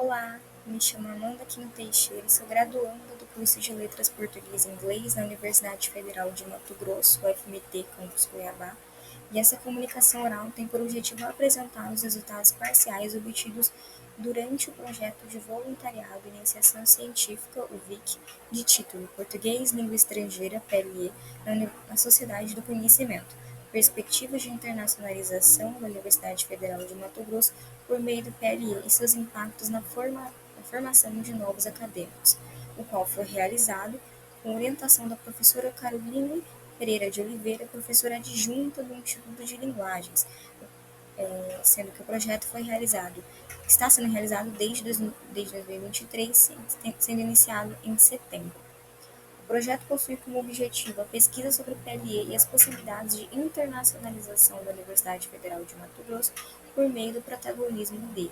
Olá, me chamo Amanda Quim Teixeira e sou graduanda do curso de Letras Português e Inglês na Universidade Federal de Mato Grosso, UFMT, Campus Cuiabá, e essa comunicação oral tem por objetivo apresentar os resultados parciais obtidos durante o projeto de voluntariado e iniciação científica, o VIC, de título Português Língua Estrangeira, PLE, na Sociedade do Conhecimento. Perspectivas de internacionalização da Universidade Federal de Mato Grosso por meio do PLE e seus impactos na formação de novos acadêmicos, o qual foi realizado com orientação da professora Caroline Pereira de Oliveira, professora adjunta do Instituto de Linguagens, sendo que o projeto está sendo realizado desde 2023, sendo iniciado em setembro. O projeto possui como objetivo a pesquisa sobre o PLE e as possibilidades de internacionalização da Universidade Federal de Mato Grosso por meio do protagonismo dele.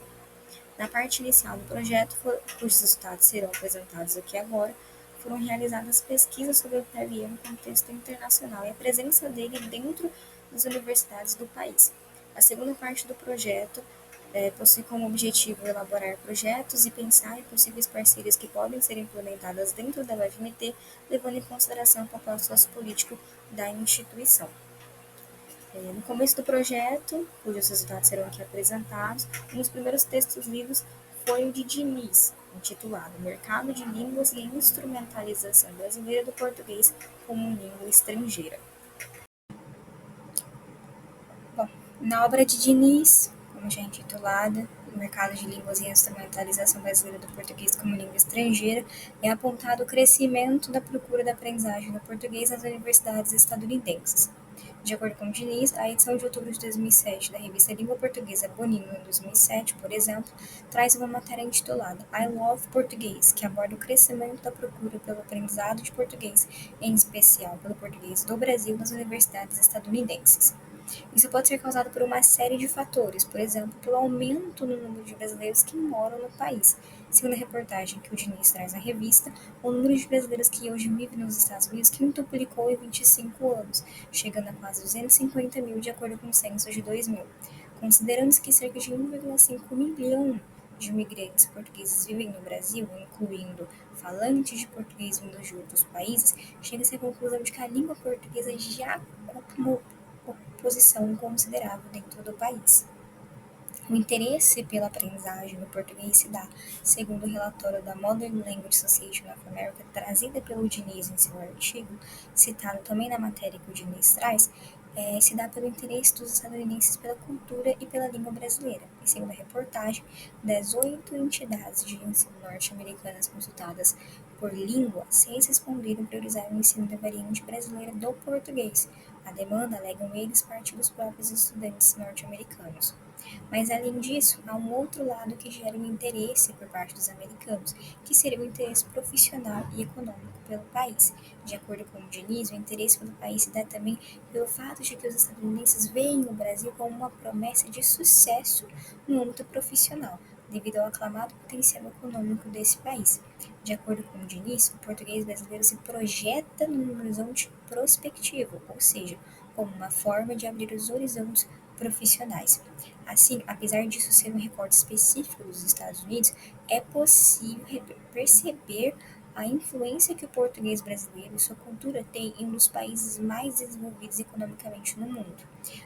Na parte inicial do projeto, cujos resultados serão apresentados aqui agora, foram realizadas pesquisas sobre o PLE no contexto internacional e a presença dele dentro das universidades do país. A segunda parte do projeto possui como objetivo elaborar projetos e pensar em possíveis parcerias que podem ser implementadas dentro da UFMT, levando em consideração o papel sociopolítico da instituição. No começo do projeto, cujos resultados serão aqui apresentados, um dos primeiros textos lidos foi o de Diniz, intitulado Mercado de Línguas e a Instrumentalização Brasileira do Português como Língua Estrangeira. Bom, na obra de Diniz, como já é intitulada, o Mercado de Línguas e a Instrumentalização Brasileira do Português como Língua Estrangeira, é apontado o crescimento da procura da aprendizagem do português nas universidades estadunidenses. De acordo com Diniz, a edição de outubro de 2007 da revista Língua Portuguesa Bonino, em 2007, por exemplo, traz uma matéria intitulada I Love Português, que aborda o crescimento da procura pelo aprendizado de português, em especial pelo português do Brasil nas universidades estadunidenses. Isso pode ser causado por uma série de fatores, por exemplo, pelo aumento no número de brasileiros que moram no país. Segundo a reportagem que o Diniz traz na revista, o número de brasileiros que hoje vivem nos Estados Unidos quintuplicou em 25 anos, chegando a quase 250 mil de acordo com o censo de 2000. Considerando-se que cerca de 1,5 milhão de imigrantes portugueses vivem no Brasil, incluindo falantes de português vindos de outros países, chega-se à conclusão de que a língua portuguesa já ocupa posição considerável dentro do país. O interesse pela aprendizagem do português se dá, segundo o relatório da Modern Language Association of America, trazida pelo Diniz em seu artigo, citado também na matéria que o Diniz traz, se dá pelo interesse dos estadunidenses pela cultura e pela língua brasileira. E segundo a reportagem, das 8 entidades de ensino norte-americanas consultadas por língua, 6 responderam priorizar o ensino da variante brasileira do português. A demanda, alegam eles, parte dos próprios estudantes norte-americanos. Mas, além disso, há um outro lado que gera um interesse por parte dos americanos, que seria o interesse profissional e econômico pelo país. De acordo com o Diniz, o interesse pelo país se dá também pelo fato de que os estadunidenses veem o Brasil como uma promessa de sucesso no âmbito profissional, devido ao aclamado potencial econômico desse país. De acordo com o Diniz, o português brasileiro se projeta num horizonte prospectivo, ou seja, como uma forma de abrir os horizontes profissionais. Assim, apesar disso ser um recorte específico dos Estados Unidos, é possível perceber a influência que o português brasileiro e sua cultura tem em um dos países mais desenvolvidos economicamente no mundo.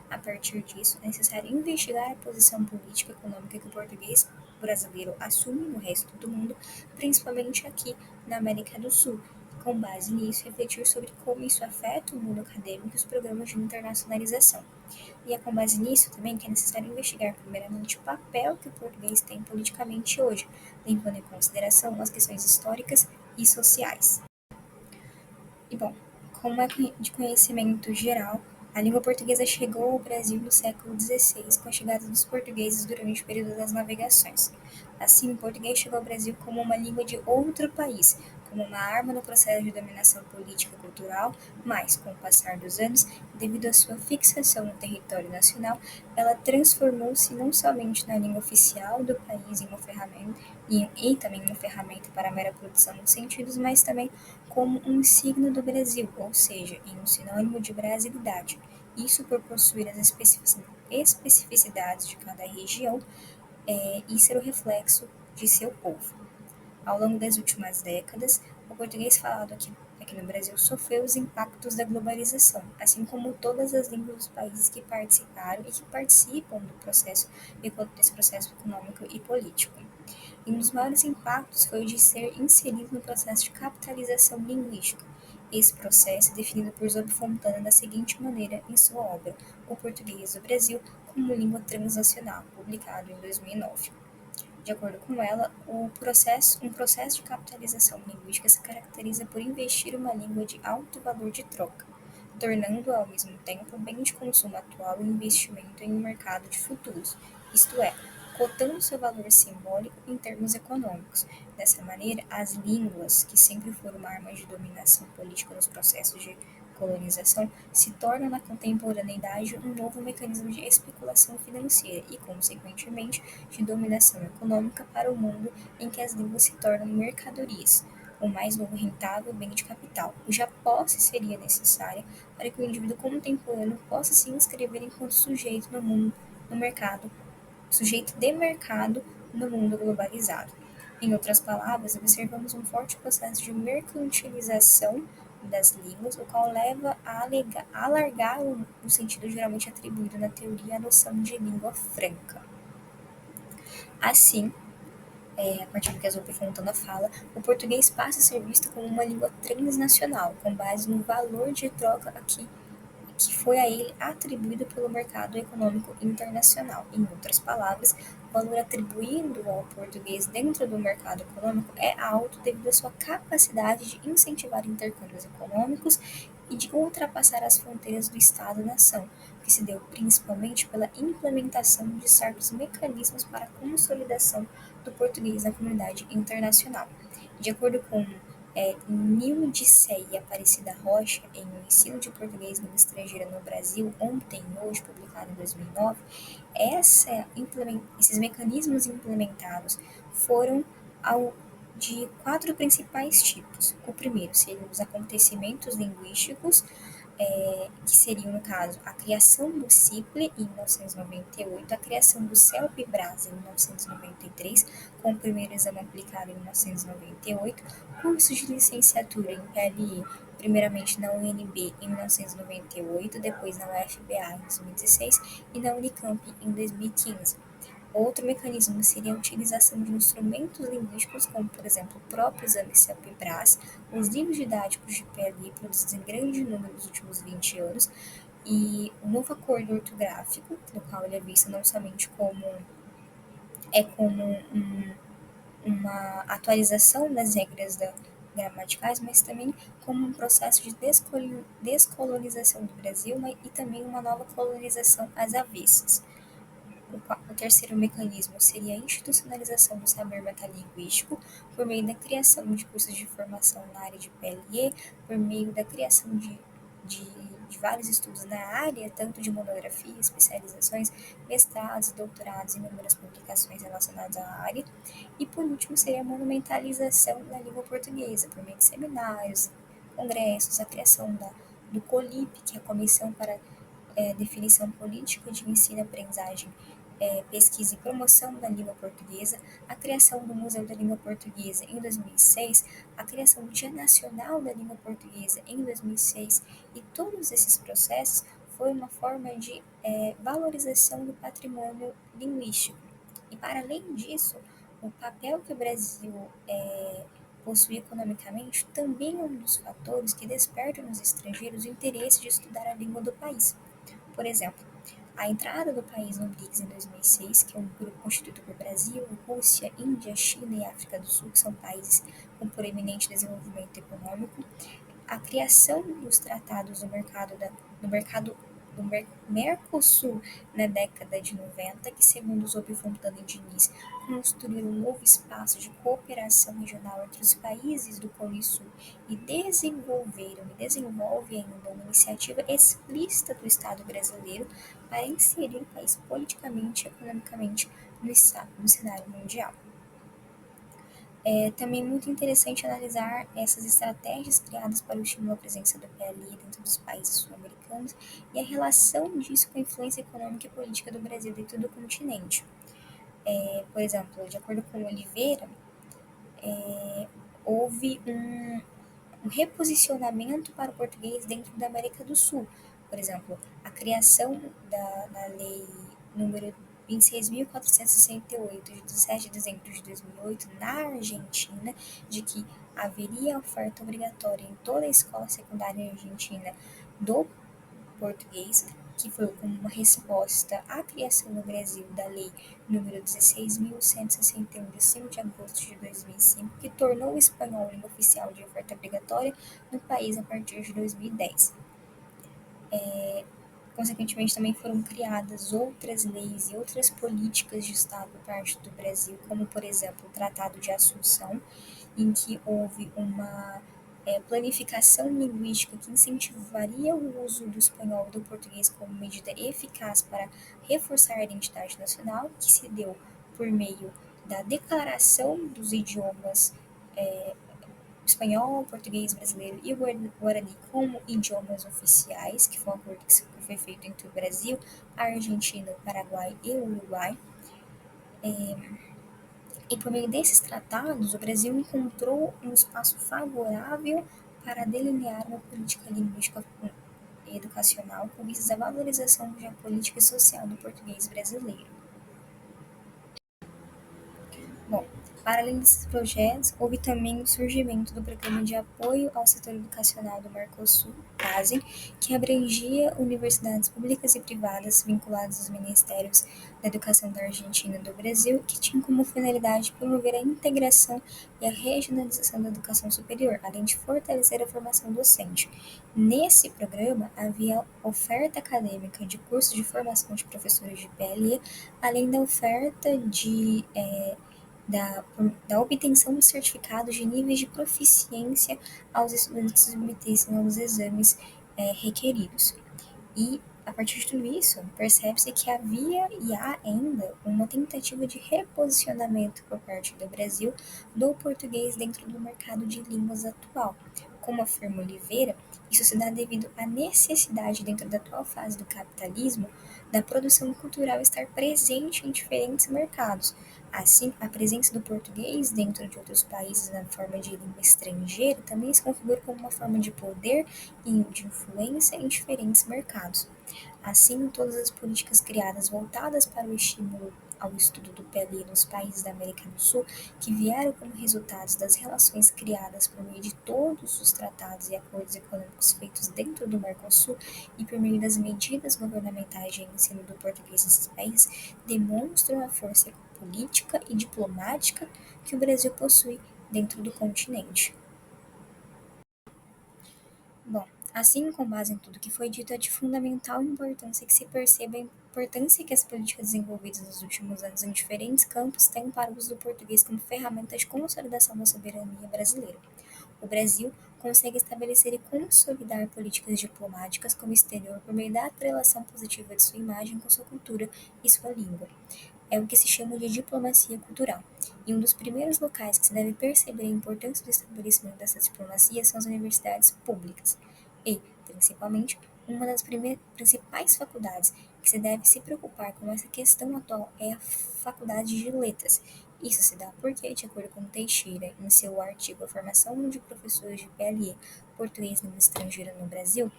A partir disso, é necessário investigar a posição política e econômica que o português brasileiro assume no resto do mundo, principalmente aqui na América do Sul. Com base nisso, refletir sobre como isso afeta o mundo acadêmico e os programas de internacionalização. E é com base nisso também que é necessário investigar, primeiramente, o papel que o português tem politicamente hoje, levando em consideração as questões históricas e sociais. E bom, como é de conhecimento geral, a língua portuguesa chegou ao Brasil no século XVI, com a chegada dos portugueses durante o período das navegações. Assim, o português chegou ao Brasil como uma língua de outro país, como uma arma no processo de dominação política e cultural, mas, com o passar dos anos, devido à sua fixação no território nacional, ela transformou-se não somente na língua oficial do país em uma ferramenta, e também uma ferramenta para a mera produção de sentidos, mas também como um signo do Brasil, ou seja, em um sinônimo de brasilidade. Isso por possuir as especificidades de cada região, e ser o reflexo de seu povo. Ao longo das últimas décadas, o português falado aqui no Brasil sofreu os impactos da globalização, assim como todas as línguas dos países que participaram e que participam desse processo econômico e político. E um dos maiores impactos foi o de ser inserido no processo de capitalização linguística. Esse processo é definido por Zoe Fontana da seguinte maneira em sua obra O Português do Brasil como Língua Transnacional, publicado em 2009. De acordo com ela, um processo de capitalização linguística se caracteriza por investir uma língua de alto valor de troca, tornando-a ao mesmo tempo bem de consumo atual e investimento em um mercado de futuros, isto é, cotando seu valor simbólico em termos econômicos. Dessa maneira, as línguas, que sempre foram uma arma de dominação política nos processos de colonização, se tornam na contemporaneidade um novo mecanismo de especulação financeira e, consequentemente, de dominação econômica para o mundo em que as línguas se tornam mercadorias, o mais novo rentável bem de capital, cuja posse seria necessária para que o indivíduo contemporâneo possa se inscrever enquanto sujeito no mundo, no mercado, sujeito de mercado no mundo globalizado. Em outras palavras, observamos um forte processo de mercantilização das línguas, o qual leva a alargar o sentido geralmente atribuído na teoria à noção de língua franca. Assim, a partir do que a Zoe Fontana fala, o português passa a ser visto como uma língua transnacional, com base no valor de troca que foi a ele atribuído pelo mercado econômico internacional. Em outras palavras, o valor atribuído ao português dentro do mercado econômico é alto devido à sua capacidade de incentivar intercâmbios econômicos e de ultrapassar as fronteiras do Estado-nação, que se deu principalmente pela implementação de certos mecanismos para a consolidação do português na comunidade internacional. De acordo com Nildiceia e Aparecida Rocha, em O Ensino de Português Língua Estrangeira no Brasil, Ontem e Hoje, publicado em 2009, esses mecanismos implementados foram de quatro principais tipos. O primeiro seriam os acontecimentos linguísticos, que seriam, no caso, a criação do CIPLE em 1998, a criação do CELP-Brás em 1993, com o primeiro exame aplicado em 1998, cursos de licenciatura em PLE, primeiramente na UNB em 1998, depois na UFBA em 2016 e na Unicamp em 2015. Outro mecanismo seria a utilização de instrumentos linguísticos, como, por exemplo, o próprio exame CELP-Brás, os livros didáticos de PLI produzidos em grande número nos últimos 20 anos, e o novo acordo ortográfico, no qual ele é visto não somente como uma atualização das regras gramaticais, mas também como um processo de descolonização do Brasil, e também uma nova colonização às avessas. O terceiro mecanismo seria a institucionalização do saber metalinguístico por meio da criação de cursos de formação na área de PLE, por meio da criação de vários estudos na área, tanto de monografia, especializações, mestrados, doutorados e inúmeras publicações relacionadas à área. E, por último, seria a monumentalização da língua portuguesa, por meio de seminários, congressos, a criação do COLIP, que é a Comissão para Definição Política de Ensino e Aprendizagem, Pesquisa e Promoção da Língua Portuguesa, a criação do Museu da Língua Portuguesa em 2006, a criação do Dia Nacional da Língua Portuguesa em 2006, e todos esses processos foi uma forma de valorização do patrimônio linguístico. E, para além disso, o papel que o Brasil possui economicamente também é um dos fatores que despertam nos estrangeiros o interesse de estudar a língua do país. Por exemplo, a entrada do país no BRICS em 2006, que é um grupo constituído por Brasil, Rússia, Índia, China e África do Sul, que são países com proeminente desenvolvimento econômico, a criação dos tratados do Mercosul na década de 90, que, segundo Zoe Fontana e Diniz, construíram um novo espaço de cooperação regional entre os países do Cone Sul e desenvolvem ainda uma iniciativa explícita do Estado brasileiro para inserir o país politicamente e economicamente no cenário mundial. É também muito interessante analisar essas estratégias criadas para o estímulo à presença do PLI dentro dos países sul-americanos e a relação disso com a influência econômica e política do Brasil dentro do continente. Por exemplo, de acordo com Oliveira, houve um reposicionamento para o português dentro da América do Sul. Por exemplo, a criação da lei número 26.468, de 17 de dezembro de 2008, na Argentina, de que haveria oferta obrigatória em toda a escola secundária argentina do português, que foi como uma resposta à criação no Brasil da Lei número 16.161, de 5 de agosto de 2005, que tornou o espanhol língua oficial de oferta obrigatória no país a partir de 2010. Consequentemente, também foram criadas outras leis e outras políticas de Estado por parte do Brasil, como, por exemplo, o Tratado de Assunção, em que houve uma planificação linguística que incentivaria o uso do espanhol e do português como medida eficaz para reforçar a identidade nacional, que se deu por meio da declaração dos idiomas espanhol, português, brasileiro e o guarani como idiomas oficiais, que foi um acordo que foi feito entre o Brasil, a Argentina, o Paraguai e o Uruguai. E por meio desses tratados, o Brasil encontrou um espaço favorável para delinear uma política linguística e educacional com vistas à valorização da política e social do português brasileiro. Bom, para além desses projetos, houve também o surgimento do Programa de Apoio ao Setor Educacional do Mercosul, PASE, que abrangia universidades públicas e privadas vinculadas aos ministérios da Educação da Argentina e do Brasil, que tinha como finalidade promover a integração e a regionalização da educação superior, além de fortalecer a formação docente. Nesse programa, havia oferta acadêmica de cursos de formação de professores de PLE, além da oferta da obtenção de certificados de níveis de proficiência aos estudantes que submetessem aos exames requeridos. E, a partir de tudo isso, percebe-se que havia e há ainda uma tentativa de reposicionamento por parte do Brasil do português dentro do mercado de línguas atual. Como afirma Oliveira, isso se dá devido à necessidade, dentro da atual fase do capitalismo, da produção cultural estar presente em diferentes mercados. Assim, a presença do português dentro de outros países na forma de língua estrangeira também se configura como uma forma de poder e de influência em diferentes mercados. Assim, todas as políticas criadas voltadas para o estímulo ao estudo do PLI nos países da América do Sul, que vieram como resultados das relações criadas por meio de todos os tratados e acordos econômicos feitos dentro do Mercosul e por meio das medidas governamentais de ensino do português nesses países, demonstram a força política e diplomática que o Brasil possui dentro do continente. Bom, assim, com base em tudo que foi dito, é de fundamental importância que se perceba a importância que as políticas desenvolvidas nos últimos anos em diferentes campos têm para o uso do português como ferramenta de consolidação da soberania brasileira. O Brasil consegue estabelecer e consolidar políticas diplomáticas como exterior por meio da atrelação positiva de sua imagem com sua cultura e sua língua. É o que se chama de diplomacia cultural. E um dos primeiros locais que se deve perceber a importância do estabelecimento dessa diplomacia são as universidades públicas. E, principalmente, uma das principais faculdades que se deve se preocupar com essa questão atual é a Faculdade de Letras. Isso se dá porque, de acordo com Teixeira, em seu artigo A Formação de Professores de PLE, Português Língua Estrangeira no Brasil,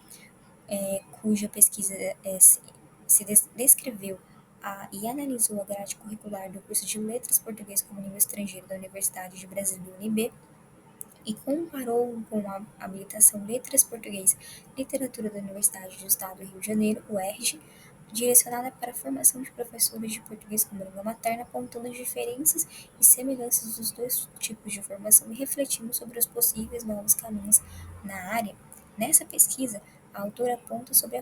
cuja pesquisa se descreveu e analisou a grade curricular do curso de Letras Português como Língua Estrangeira da Universidade de Brasília, UNB, e comparou com a habilitação Letras Português Literatura da Universidade do Estado do Rio de Janeiro, UERJ, direcionada para a formação de professores de português como língua materna, apontando as diferenças e semelhanças dos dois tipos de formação e refletindo sobre os possíveis novos caminhos na área. Nessa pesquisa, a autora aponta sobre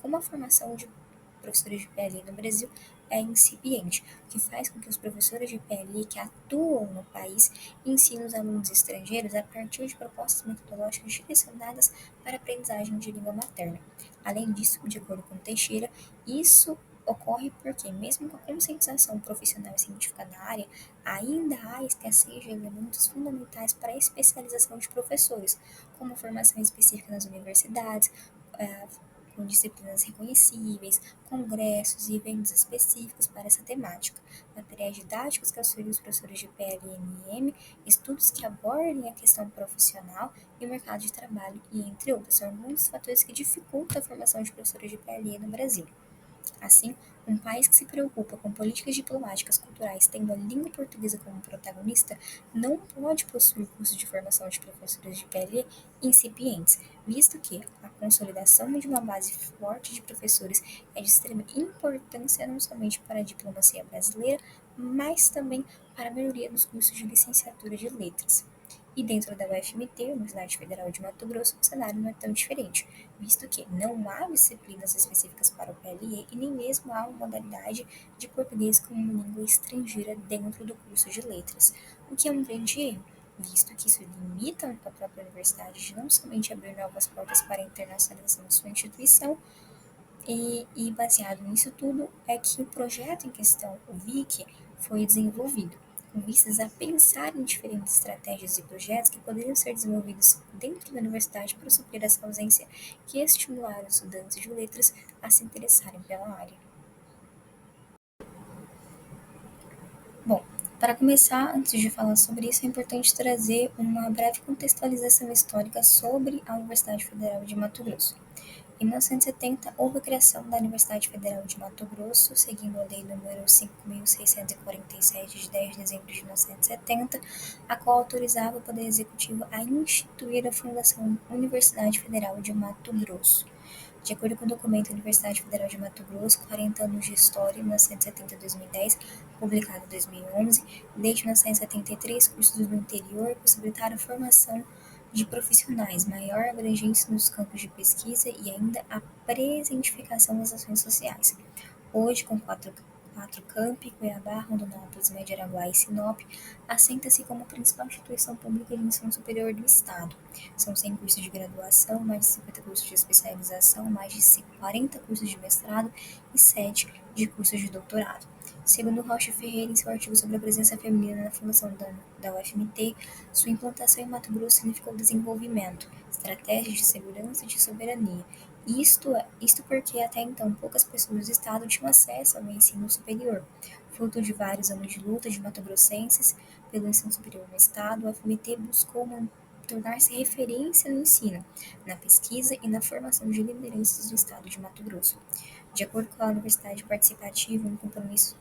como a formação de professores de PLI no Brasil é incipiente, o que faz com que os professores de PLI que atuam no país ensinem os alunos estrangeiros a partir de propostas metodológicas direcionadas para a aprendizagem de língua materna. Além disso, de acordo com Teixeira, isso ocorre porque, mesmo com a conscientização profissional e científica na área, ainda há escassez de elementos fundamentais para a especialização de professores, como a formação específica nas universidades, com disciplinas reconhecíveis, congressos e eventos específicos para essa temática, materiais didáticos que auxiliem os professores de PLM, estudos que abordem a questão profissional e o mercado de trabalho, e entre outros. São alguns dos fatores que dificultam a formação de professores de PLE no Brasil. Assim, um país que se preocupa com políticas diplomáticas culturais, tendo a língua portuguesa como protagonista, não pode possuir cursos de formação de professores de PLE incipientes, visto que a consolidação de uma base forte de professores é de extrema importância não somente para a diplomacia brasileira, mas também para a maioria dos cursos de licenciatura de letras. E dentro da UFMT, Universidade Federal de Mato Grosso, o cenário não é tão diferente, visto que não há disciplinas específicas para o PLE e nem mesmo há uma modalidade de português como língua estrangeira dentro do curso de letras, o que é um grande erro, visto que isso limita a própria universidade de não somente abrir novas portas para a internacionalização de sua instituição, e baseado nisso tudo é que o projeto em questão, o VIC, foi desenvolvido, com vistas a pensar em diferentes estratégias e projetos que poderiam ser desenvolvidos dentro da universidade para suprir essa ausência que estimular os estudantes de letras a se interessarem pela área. Bom, para começar, antes de falar sobre isso, é importante trazer uma breve contextualização histórica sobre a Universidade Federal de Mato Grosso. Em 1970, houve a criação da Universidade Federal de Mato Grosso, seguindo a Lei nº 5.647, de 10 de dezembro de 1970, a qual autorizava o Poder Executivo a instituir a Fundação Universidade Federal de Mato Grosso. De acordo com o documento Universidade Federal de Mato Grosso, 40 anos de história, 1970 a 2010, publicado em 2011, desde 1973, cursos do interior possibilitaram a formação de profissionais, maior abrangência nos campos de pesquisa e ainda a presentificação das ações sociais. Hoje, com quatro campi, Cuiabá, Rondonópolis, Média Araguá e Sinop, assenta-se como a principal instituição pública de ensino superior do Estado. São 100 cursos de graduação, mais de 50 cursos de especialização, mais de 40 cursos de mestrado e 7 de cursos de doutorado. Segundo Rocha Ferreira, em seu artigo sobre a presença feminina na fundação da UFMT, sua implantação em Mato Grosso significou desenvolvimento, estratégias de segurança e de soberania. Isto porque até então poucas pessoas do Estado tinham acesso ao ensino superior. Fruto de vários anos de luta de matogrossenses pelo ensino superior no Estado, a UFMT buscou tornar-se referência no ensino, na pesquisa e na formação de lideranças do Estado de Mato Grosso. De acordo com a Universidade Participativa, um compromisso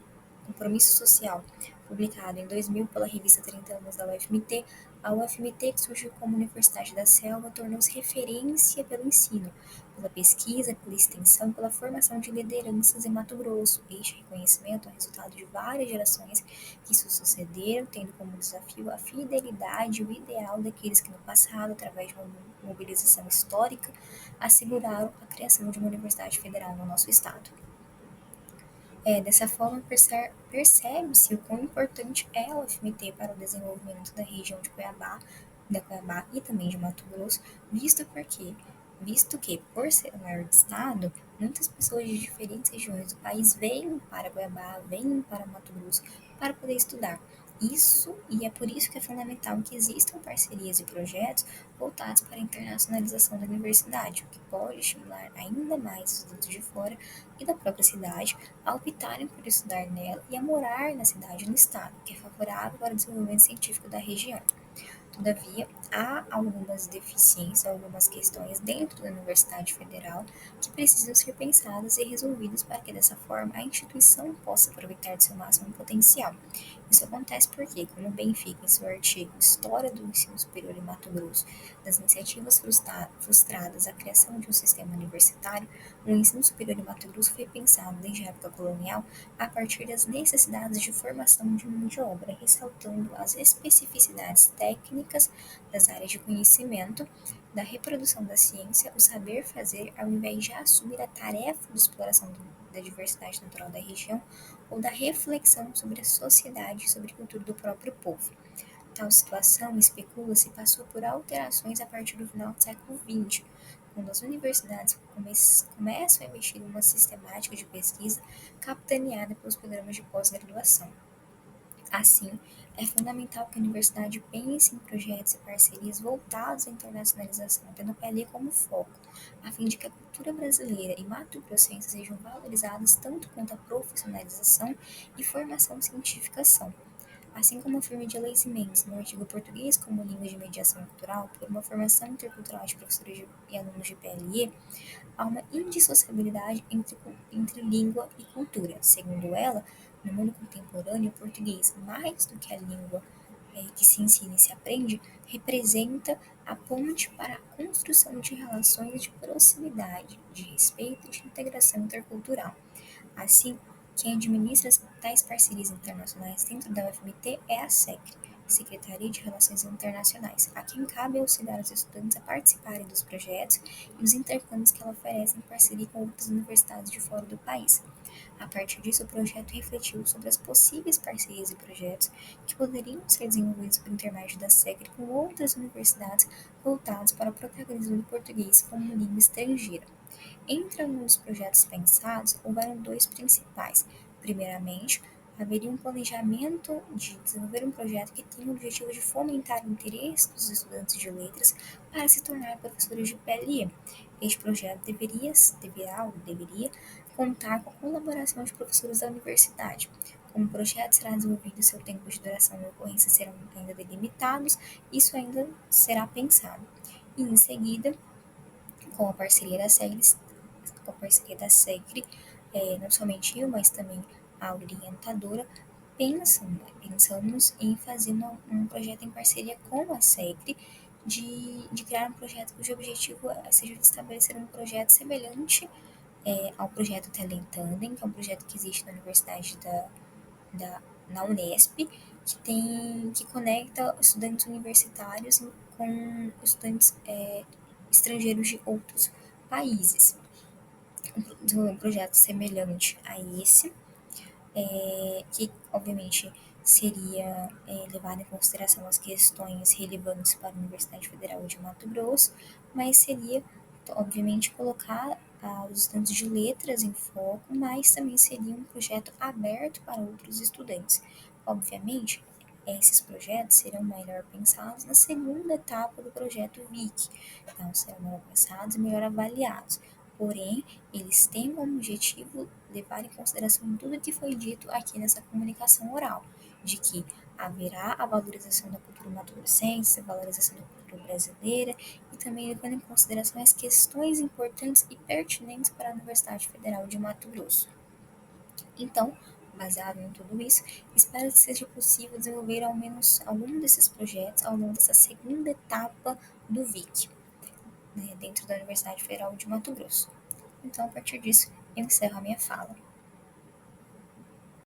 social, publicado em 2000 pela revista 30 anos da UFMT, a UFMT, que surgiu como Universidade da Selva, tornou-se referência pelo ensino, pela pesquisa, pela extensão, pela formação de lideranças em Mato Grosso. Este reconhecimento é resultado de várias gerações que se sucederam, tendo como desafio a fidelidade e o ideal daqueles que no passado, através de uma mobilização histórica, asseguraram a criação de uma universidade federal no nosso estado. Dessa forma, percebe-se o quão importante é a UFMT para o desenvolvimento da região de Cuiabá e também de Mato Grosso, visto que, por ser o maior estado, muitas pessoas de diferentes regiões do país vêm para Cuiabá, vêm para Mato Grosso para poder estudar. E é por isso que é fundamental que existam parcerias e projetos voltados para a internacionalização da universidade, o que pode estimular ainda mais os estudantes de fora e da própria cidade a optarem por estudar nela e a morar na cidade ou no estado, que é favorável para o desenvolvimento científico da região. Todavia, há algumas deficiências, algumas questões dentro da Universidade Federal que precisam ser pensadas e resolvidas para que, dessa forma, a instituição possa aproveitar de seu máximo potencial. Isso acontece porque, como bem fica em seu artigo História do Ensino Superior em Mato Grosso, das iniciativas frustradas à criação de um sistema universitário, o ensino superior em Mato Grosso foi pensado desde a época colonial a partir das necessidades de formação de mão de obra, ressaltando as especificidades técnicas das áreas de conhecimento, da reprodução da ciência, o saber fazer, ao invés de assumir a tarefa de exploração da diversidade natural da região ou da reflexão sobre a sociedade e sobre a cultura do próprio povo. Tal situação, especula-se, passou por alterações a partir do final do século XX, quando as universidades começam a investir em uma sistemática de pesquisa capitaneada pelos programas de pós-graduação. Assim, é fundamental que a universidade pense em projetos e parcerias voltados à internacionalização, tendo o PLE como foco, a fim de que a cultura cultura brasileira e mato-grossense sejam valorizadas tanto quanto a profissionalização e formação científica são. Assim como afirma de Leis e Mendes no artigo Português como língua de mediação cultural, por uma formação intercultural de professores e alunos de PLE, há uma indissociabilidade entre língua e cultura. Segundo ela, no mundo contemporâneo, o português, mais do que a língua que se ensina e se aprende, representa a ponte para a construção de relações de proximidade, de respeito e de integração intercultural. Assim, quem administra tais parcerias internacionais dentro da UFMT é a SECRE, Secretaria de Relações Internacionais, a quem cabe auxiliar os estudantes a participarem dos projetos e os intercâmbios que ela oferece em parceria com outras universidades de fora do país. A partir disso, o projeto refletiu sobre as possíveis parcerias e projetos que poderiam ser desenvolvidos por intermédio da SECRE com outras universidades voltados para o protagonismo do português como língua estrangeira. Entre alguns projetos pensados, houveram dois principais. Primeiramente, haveria um planejamento de desenvolver um projeto que tenha o objetivo de fomentar o interesse dos estudantes de letras para se tornar professores de PLE. Este projeto deveria contar com a colaboração de professores da universidade. Como o projeto será desenvolvido e seu tempo de duração e ocorrência serão ainda delimitados, isso ainda será pensado. E em seguida, com a parceria da SEGRE, não somente eu, mas também a orientadora, pensamos em fazer um projeto em parceria com a SEGRE, de criar um projeto cujo objetivo seja de estabelecer um projeto semelhante ao projeto Talentandem, que é um projeto que existe na Universidade na Unesp, que conecta estudantes universitários com estudantes estrangeiros de outros países. Um projeto semelhante a esse, que obviamente seria levado em consideração as questões relevantes para a Universidade Federal de Mato Grosso, mas seria, obviamente, colocar os estudantes de letras em foco, mas também seria um projeto aberto para outros estudantes. Obviamente, esses projetos serão melhor pensados na segunda etapa do projeto VIC, então serão melhor pensados e melhor avaliados. Porém, eles têm como objetivo levar em consideração tudo o que foi dito aqui nessa comunicação oral, de que haverá a valorização da cultura mato-grossense, a valorização da cultura brasileira e também levando em consideração as questões importantes e pertinentes para a Universidade Federal de Mato Grosso. Então, baseado em tudo isso, espero que seja possível desenvolver ao menos algum desses projetos ao longo dessa segunda etapa do VIC, dentro da Universidade Federal de Mato Grosso. Então, a partir disso, eu encerro a minha fala.